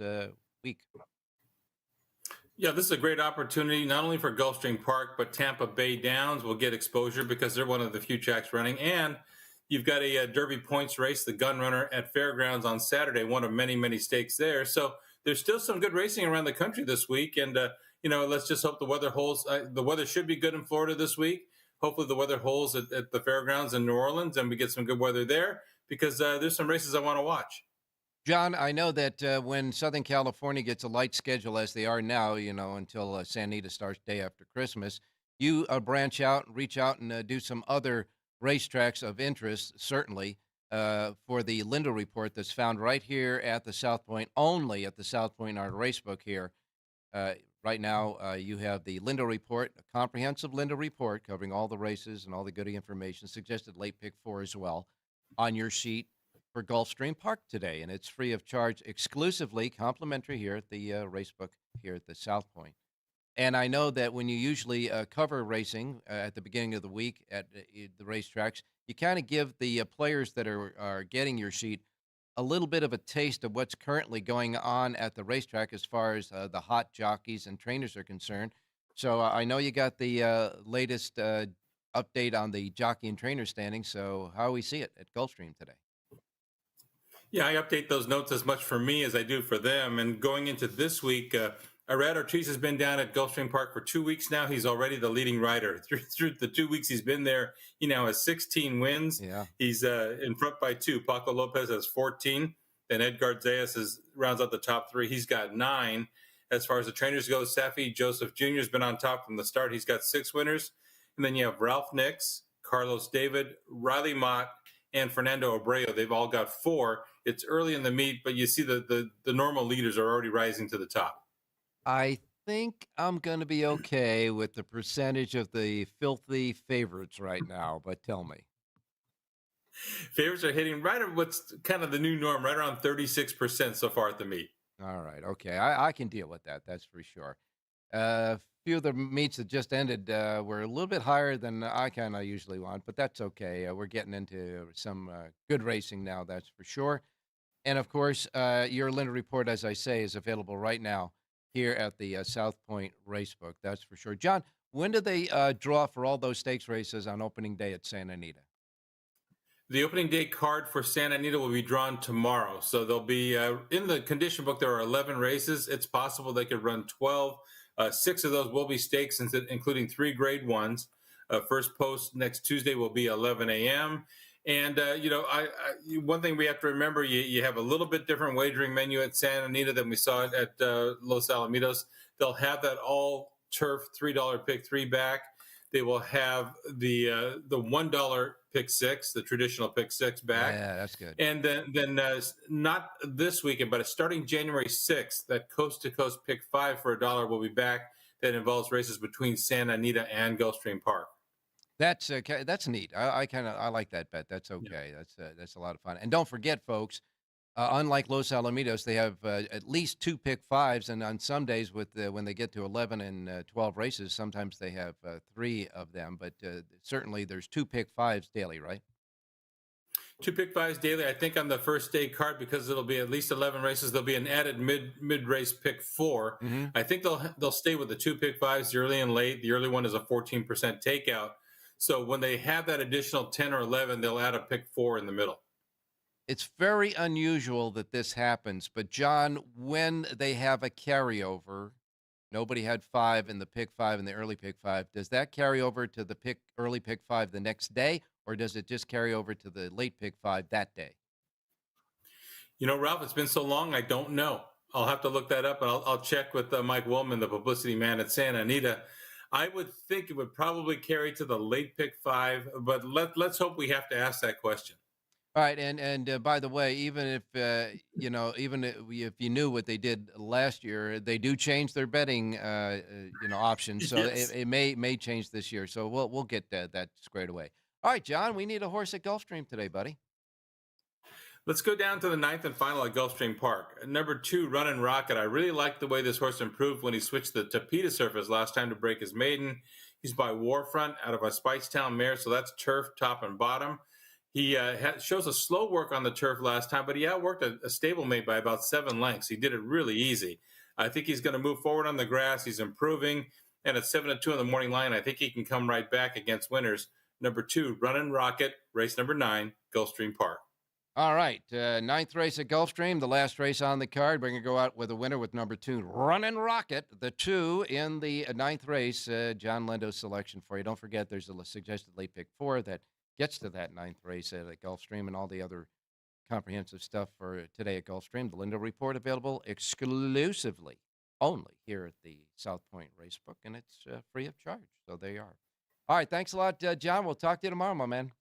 week. Yeah, this is a great opportunity, not only for Gulfstream Park, but Tampa Bay Downs will get exposure because they're one of the few tracks running. And you've got a Derby Points race, the Gun Runner at Fairgrounds on Saturday, one of many, many stakes there. So there's still some good racing around the country this week. And, let's just hope the weather holds. The weather should be good in Florida this week. Hopefully the weather holds at the Fairgrounds in New Orleans and we get some good weather there, because there's some races I want to watch. John, I know that when Southern California gets a light schedule, as they are now, until Santa Anita starts day after Christmas, you branch out and reach out and do some other racetracks of interest, certainly, for the Lindo Report that's found right here at the South Point, only at the South Point in our racebook here. Right now, you have the Lindo Report, a comprehensive Lindo Report covering all the races and all the good information, suggested late pick 4 as well, on your sheet for Gulfstream Park today, and it's free of charge, exclusively complimentary here at the racebook here at the South Point. And I know that when you usually cover racing at the beginning of the week at the racetracks, you kind of give the players that are getting your sheet a little bit of a taste of what's currently going on at the racetrack as far as the hot jockeys and trainers are concerned. So I know you got the latest update on the jockey and trainer standings. So how we see it at Gulfstream today? Yeah, I update those notes as much for me as I do for them. And going into this week, Irad Ortiz has been down at Gulfstream Park for 2 weeks now. He's already the leading rider. Through the 2 weeks he's been there, he now has 16 wins. Yeah. He's in front by 2. Paco Lopez has 14. Then Edgar Zayas rounds out the top 3. He's got 9. As far as the trainers go, Safi Joseph Jr. has been on top from the start. He's got 6 winners. And then you have Ralph Nix, Carlos David, Riley Mott, and Fernando Abreu. They've all got 4. It's early in the meet, but you see the normal leaders are already rising to the top. I think I'm going to be okay with the percentage of the filthy favorites right now, but tell me. Favorites are hitting right at what's kind of the new norm, right around 36% so far at the meet. All right, okay. I can deal with that, that's for sure. A few of the meets that just ended were a little bit higher than I kind of usually want, but that's okay. We're getting into some good racing now, that's for sure. And, of course, your Lindo Report, as I say, is available right now here at the South Point Racebook. That's for sure. John, when do they draw for all those stakes races on opening day at Santa Anita? The opening day card for Santa Anita will be drawn tomorrow. So there'll be, in the condition book, there are 11 races. It's possible they could run 12. 6 of those will be stakes, including 3 grade ones. First post next Tuesday will be 11 a.m. And, one thing we have to remember, you have a little bit different wagering menu at Santa Anita than we saw at Los Alamitos. They'll have that all turf $3 pick 3 back. They will have the $1 pick 6, the traditional pick 6 back. Yeah, that's good. And then not this weekend, but starting January 6th, that coast to coast pick 5 for $1 will be back. That involves races between Santa Anita and Gulfstream Park. That's neat. I like that bet. That's okay. Yeah. That's a lot of fun. And don't forget, folks, unlike Los Alamitos, they have at least 2 pick 5s, and on some days when they get to 11 and 12 races, sometimes they have 3 of them. But certainly there's 2 pick 5s daily, right? 2 pick 5s daily. I think on the first day card, because it'll be at least 11 races, there'll be an added mid race pick 4. Mm-hmm. I think they'll stay with the 2 pick 5s, the early and late. The early one is a 14% takeout. So when they have that additional 10 or 11, they'll add a pick 4 in the middle. It's very unusual that this happens, but John, when they have a carryover, nobody had 5 in the pick 5 and the early pick 5. Does that carry over to the early pick 5 the next day, or does it just carry over to the late pick 5 that day? Ralph, it's been so long, I don't know. I'll have to look that up, and I'll check with Mike Woolman, the publicity man at Santa Anita. I would think it would probably carry to the late pick 5, but let's hope we have to ask that question. All right, and by the way, even if if you knew what they did last year, they do change their betting options, so yes. it may change this year. So we'll get that squared away. All right, John, we need a horse at Gulfstream today, buddy. Let's go down to the 9th and final at Gulfstream Park. Number 2, Runnin' Rocket. I really like the way this horse improved when he switched the Tapeta surface last time to break his maiden. He's by Warfront out of a Spicetown mare, so that's turf, top and bottom. He shows a slow work on the turf last time, but he outworked a stablemate by about 7 lengths. He did it really easy. I think he's going to move forward on the grass. He's improving. And at 7-2 on the morning line, I think he can come right back against winners. Number 2, Runnin' Rocket, race number 9, Gulfstream Park. All right, 9th race at Gulfstream, the last race on the card. We're going to go out with a winner with number 2, Runnin' Rocket, the 2 in the 9th race. John Lendo's selection for you. Don't forget, there's a suggested late pick 4 that gets to that 9th race at Gulfstream, and all the other comprehensive stuff for today at Gulfstream. The Lindo Report available exclusively only here at the South Point Racebook, and it's free of charge. So there you are. All right, thanks a lot, John. We'll talk to you tomorrow, my man.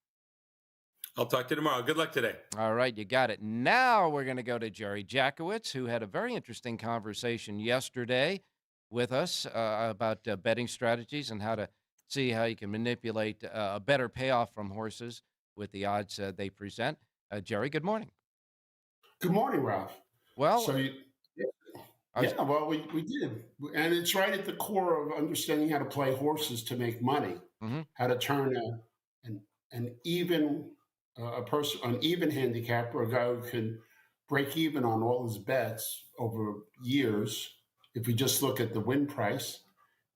I'll talk to you tomorrow. Good luck today. All right, you got it. Now we're going to go to Jerry Jackowitz, who had a very interesting conversation yesterday with us about betting strategies and how to see how you can manipulate a better payoff from horses with the odds they present. Jerry, good morning. Good morning, Ralph. Well, so we did. And it's right at the core of understanding how to play horses to make money, how to turn an even handicapper, a guy who can break even on all his bets over years, if we just look at the win price,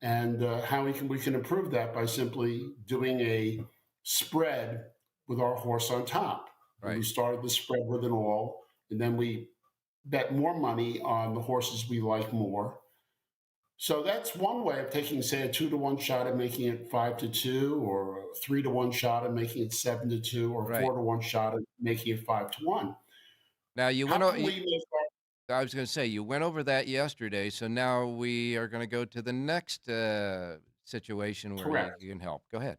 and how we can improve that by simply doing a spread with our horse on top. Right. We started the spread with an all, and then we bet more money on the horses we like more. So that's one way of taking, say, a 2-to-1 shot and making it 5-2, or a 3-to-1 shot and making it 7-2, or a 4-to-1 shot and making it 5-1. Now you went. I was going to say you went over that yesterday, so now we are going to go to the next situation where you can help. Go ahead.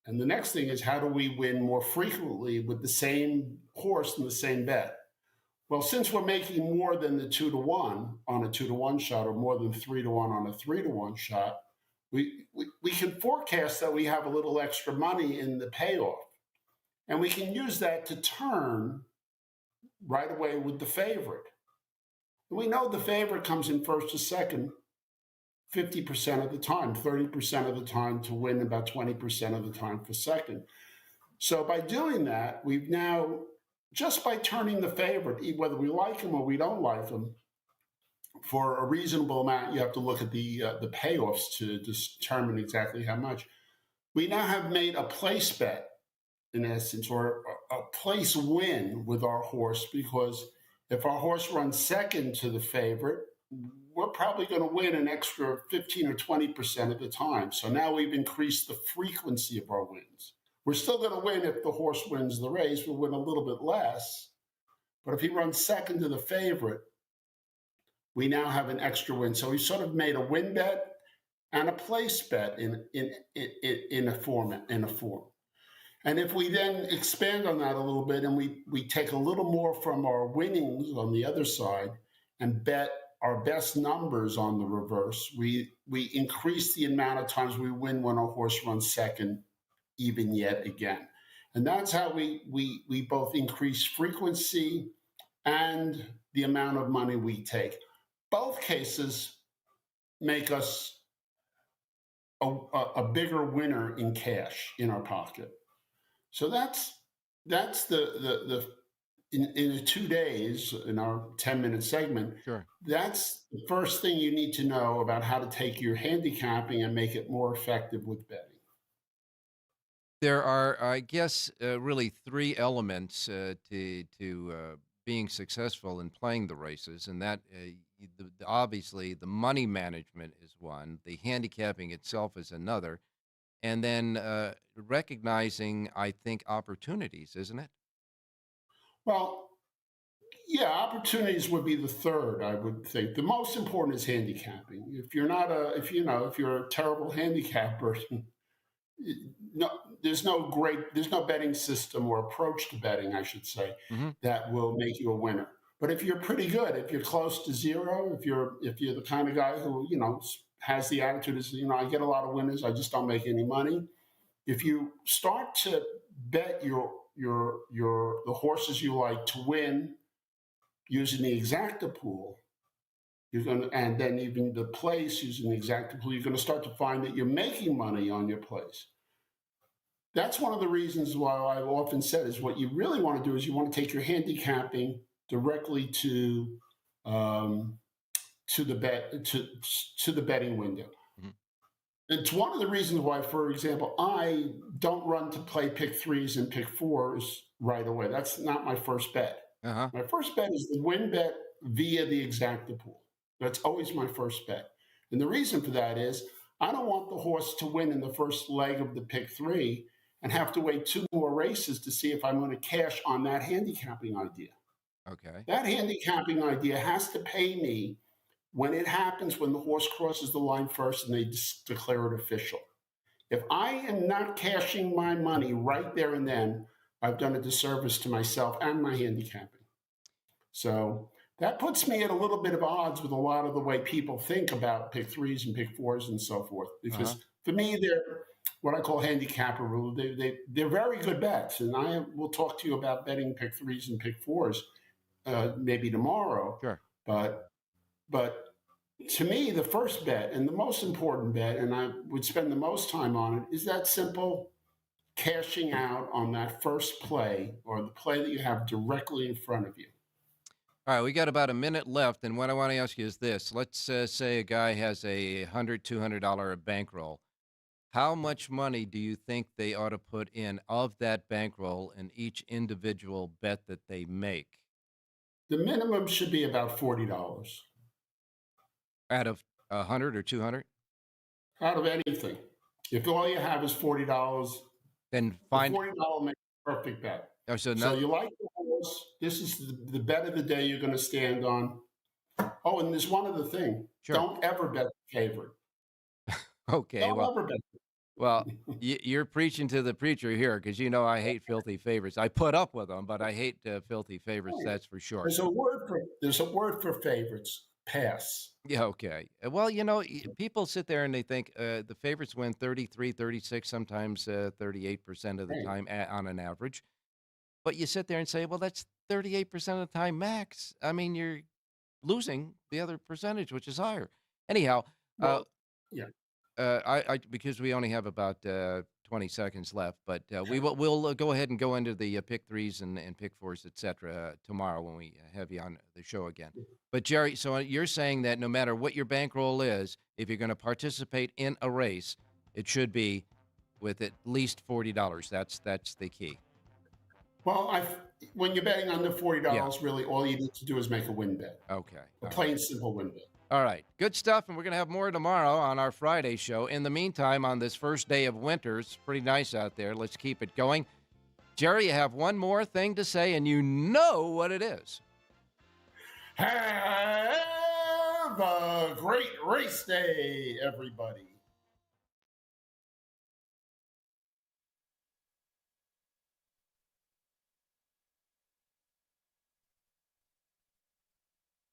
And the next thing is, how do we win more frequently with the same horse and the same bet? Well, since we're making more than the 2-to-1 on a 2-to-1 shot, or more than 3-to-1 on a 3-to-1 shot, we can forecast that we have a little extra money in the payoff. And we can use that to turn right away with the favorite. And we know the favorite comes in first or second 50% of the time, 30% of the time to win, about 20% of the time for second. So by doing that, we've now, just by turning the favorite, whether we like him or we don't like him, for a reasonable amount, you have to look at the payoffs to determine exactly how much. We now have made a place bet in essence, or a place win with our horse, because if our horse runs second to the favorite, we're probably going to win an extra 15 or 20% of the time. So now we've increased the frequency of our wins. We're still going to win if the horse wins the race. We'll win a little bit less. But if he runs second to the favorite, we now have an extra win. So we sort of made a win bet and a place bet in a form. And if we then expand on that a little bit and we take a little more from our winnings on the other side and bet our best numbers on the reverse, we increase the amount of times we win when a horse runs second, even yet again. And that's how we both increase frequency and the amount of money we take. Both cases make us a bigger winner in cash in our pocket. So that's the in the 2 days in our 10-minute segment. Sure. That's the first thing you need to know about how to take your handicapping and make it more effective with betting. There are, I guess, really three elements to being successful in playing the races, and that obviously the money management is one, the handicapping itself is another, and then recognizing, I think, opportunities, isn't it? Well, yeah, opportunities would be the third, I would think. The most important is handicapping. If you're a terrible handicapper, no, there's no betting system or approach to betting, I should say, that will make you a winner. But if you're pretty good, if you're close to zero, if you're the kind of guy who has the attitude is I get a lot of winners, I just don't make any money. If you start to bet the horses you like to win using the exacta pool, and then even the place using the exacta pool, you're going to start to find that you're making money on your place. That's one of the reasons why I've often said is what you really want to do is you want to take your handicapping directly to the betting window. It's one of the reasons why, for example, I don't run to play pick threes and pick fours right away. That's not my first bet. My first bet is the win bet via the exacta pool. That's always my first bet. And the reason for that is I don't want the horse to win in the first leg of the pick three and have to wait 2 more races to see if I'm going to cash on that handicapping idea. Okay. That handicapping idea has to pay me when it happens, when the horse crosses the line first and they declare it official. If I am not cashing my money right there and then, I've done a disservice to myself and my handicapping. So that puts me at a little bit of odds with a lot of the way people think about pick threes and pick fours and so forth. Because for me, they're what I call handicapper rule. They're very good bets. And I will talk to you about betting pick threes and pick fours maybe tomorrow. Sure. But to me, the first bet and the most important bet, and I would spend the most time on it, is that simple cashing out on that first play or the play that you have directly in front of you. All right, we got about a minute left, and what I want to ask you is this. Let's say a guy has a $100, $200 bankroll. How much money do you think they ought to put in of that bankroll in each individual bet that they make? The minimum should be about $40. Out of 100 or 200? Out of anything. If all you have is $40, then find $40 makes a perfect bet. Oh, so you like the horse. This is the bet of the day you're going to stand on. Oh, and there's one other thing. Sure. Don't ever bet the favorite. Okay. Don't ever bet. Well, you're preaching to the preacher here because I hate filthy favorites. I put up with them, but I hate filthy favorites. That's for sure. There's a word for favorites. Pass. Yeah, okay. Well, people sit there and they think the favorites win 33, 36, sometimes 38% of the time on an average. But you sit there and say, well, that's 38% of the time max. I mean, you're losing the other percentage, which is higher. Anyhow, I because we only have about 20 seconds left, but we'll go ahead and go into the pick threes and pick fours, etc. Tomorrow when we have you on the show again. But Jerry, so you're saying that no matter what your bankroll is, if you're going to participate in a race, it should be with at least $40. That's the key. Well, when you're betting under $40, really all you need to do is make a win bet. Okay. A plain, simple win bet. All right. Good stuff, and we're going to have more tomorrow on our Friday show. In the meantime, on this first day of winter, it's pretty nice out there. Let's keep it going. Jerry, you have one more thing to say, and you know what it is. Have a great race day, everybody.